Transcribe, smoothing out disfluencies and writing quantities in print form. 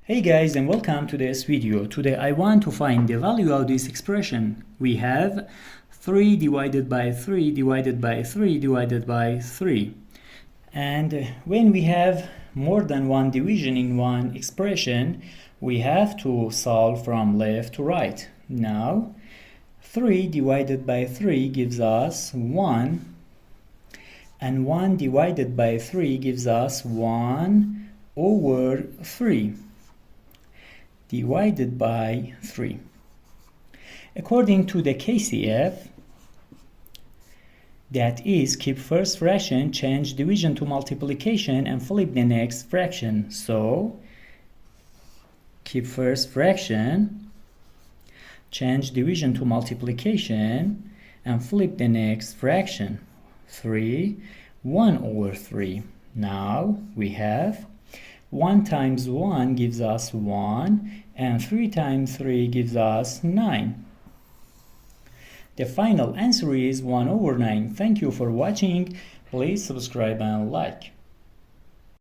Hey guys, and welcome to this video. Today I want to find the value of this expression. We have 3 divided by 3 divided by 3 divided by 3. And when we have more than one division in one expression, we have to solve from left to right. Now, 3 divided by 3 gives us 1, and 1 divided by 3 gives us 1 over 3. Divided by 3. According to the KCF, that is, keep first fraction, change division to multiplication, and flip the next fraction. So, keep first fraction, change division to multiplication, and flip the next fraction. 3, 1 over 3. Now, we have 1 times 1 gives us 1, and 3 times 3 gives us 9. The final answer is 1 over 9. Thank you for watching. Please subscribe and like.